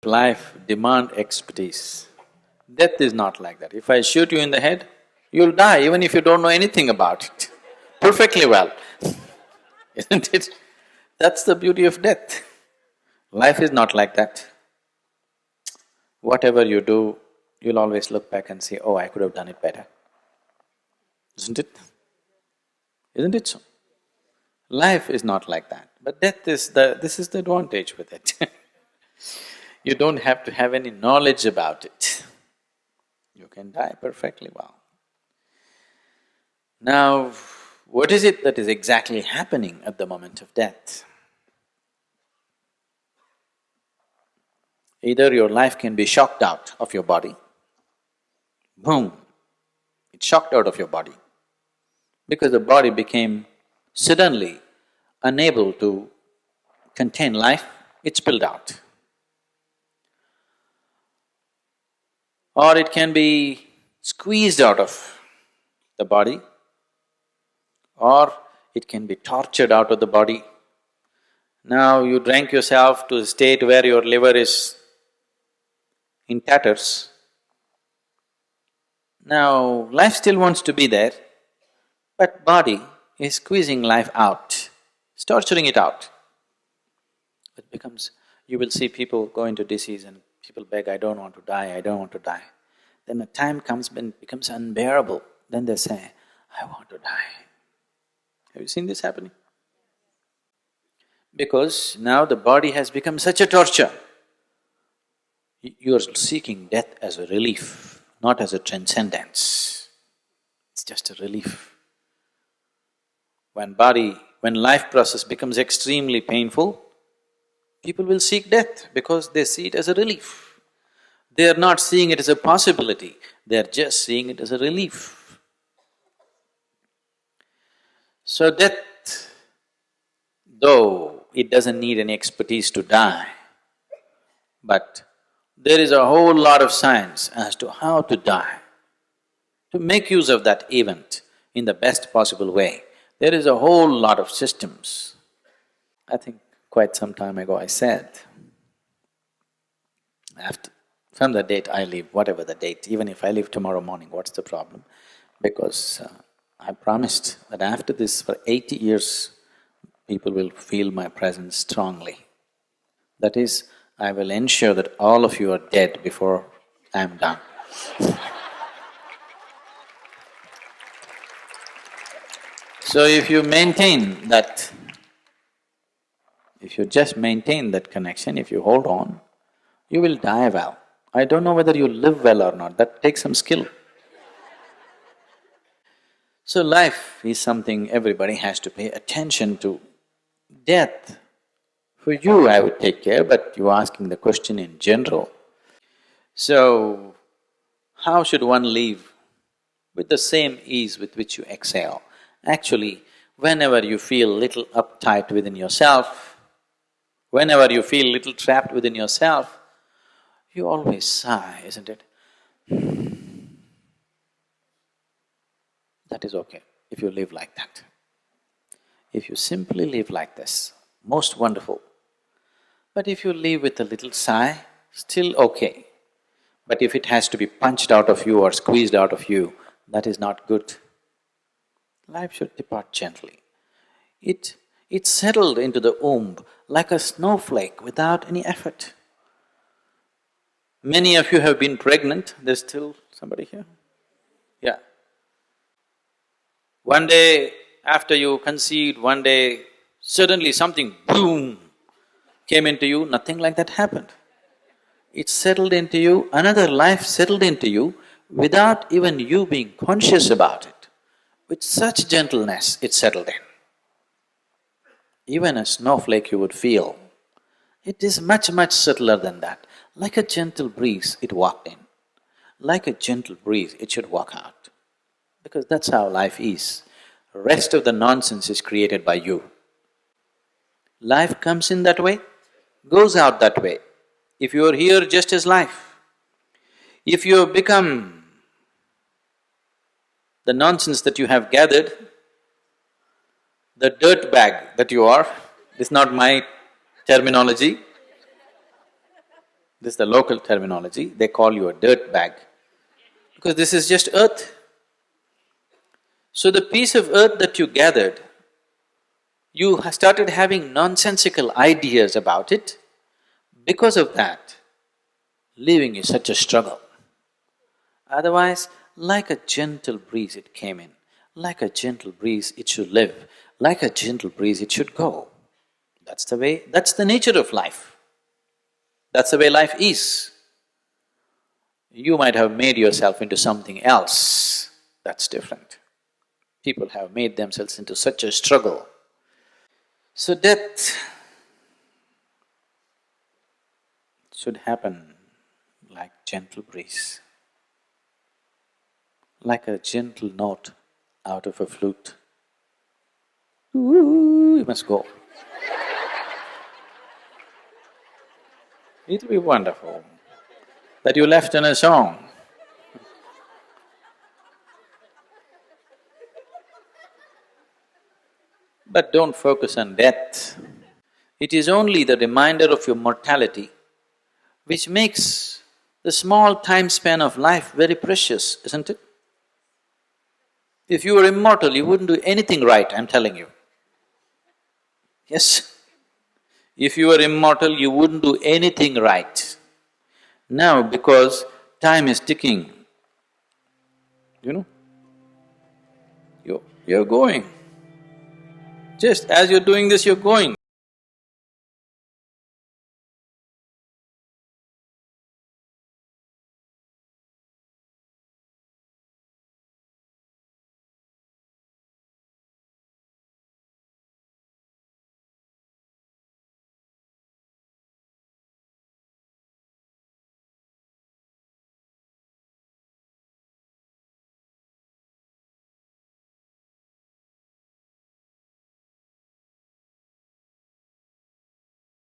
life demand expertise. Death is not like that. If I shoot you in the head, you'll die even if you don't know anything about it, perfectly well, isn't it? That's the beauty of death. Life is not like that. Whatever you do, you'll always look back and say, oh, I could have done it better. Isn't it? Isn't it so? Life is not like that, but death is this is the advantage with it. You don't have to have any knowledge about it. You can die perfectly well. Now, what is it that is exactly happening at the moment of death? Either your life can be shocked out of your body, boom, it's shocked out of your body, because the body became suddenly unable to contain life, it spilled out. Or it can be squeezed out of the body, or it can be tortured out of the body. Now you drank yourself to a state where your liver is in tatters. Now life still wants to be there, but body is squeezing life out, it's torturing it out. It becomes… you will see people go into disease and people beg, I don't want to die, I don't want to die. Then a time comes when it becomes unbearable, then they say, I want to die. Have you seen this happening? Because now the body has become such a torture. You are seeking death as a relief, not as a transcendence. It's just a relief. When life process becomes extremely painful, people will seek death because they see it as a relief. They are not seeing it as a possibility, they are just seeing it as a relief. So death, though it doesn't need any expertise to die, but there is a whole lot of science as to how to die. To make use of that event in the best possible way, there is a whole lot of systems. I think quite some time ago I said, from the date I leave, whatever the date, even if I leave tomorrow morning, what's the problem? Because I promised that after this, for 80 years, people will feel my presence strongly. That is, I will ensure that all of you are dead before I am done. So if you maintain that, if you just maintain that connection, if you hold on, you will die well. I don't know whether you live well or not, that takes some skill. So life is something everybody has to pay attention to. Death, for you I would take care, but you're asking the question in general. So, how should one live? With the same ease with which you exhale. Actually, whenever you feel little uptight within yourself, whenever you feel little trapped within yourself, you always sigh, isn't it? That is okay, if you live like that. If you simply live like this, most wonderful. But if you live with a little sigh, still okay. But if it has to be punched out of you or squeezed out of you, that is not good. Life should depart gently. It settled into the womb like a snowflake without any effort. Many of you have been pregnant, there's still somebody here? Yeah. One day, after you conceived, one day, suddenly something boom came into you, nothing like that happened. It settled into you, another life settled into you without even you being conscious about it. With such gentleness, it settled in. Even a snowflake you would feel, it is much, much subtler than that. Like a gentle breeze, it walked in. Like a gentle breeze, it should walk out. Because that's how life is. Rest of the nonsense is created by you. Life comes in that way, goes out that way. If you are here just as life, if you have become the nonsense that you have gathered, the dirt bag that you are, is not my terminology, This is the local terminology, they call you a dirt bag, because this is just earth. So the piece of earth that you gathered, you started having nonsensical ideas about it. Because of that, living is such a struggle. Otherwise, like a gentle breeze it came in, like a gentle breeze it should live, like a gentle breeze it should go. That's the way… that's the nature of life. That's the way life is. You might have made yourself into something else, that's different. People have made themselves into such a struggle. So death should happen like gentle breeze, like a gentle note out of a flute. Ooh, you must go. It'll be wonderful that you left in a song. But don't focus on death. It is only the reminder of your mortality which makes the small time span of life very precious, isn't it? If you were immortal, you wouldn't do anything right, I'm telling you. Yes. If you were immortal, you wouldn't do anything right. Now, because time is ticking, you know, you're going. Just as you're doing this, you're going.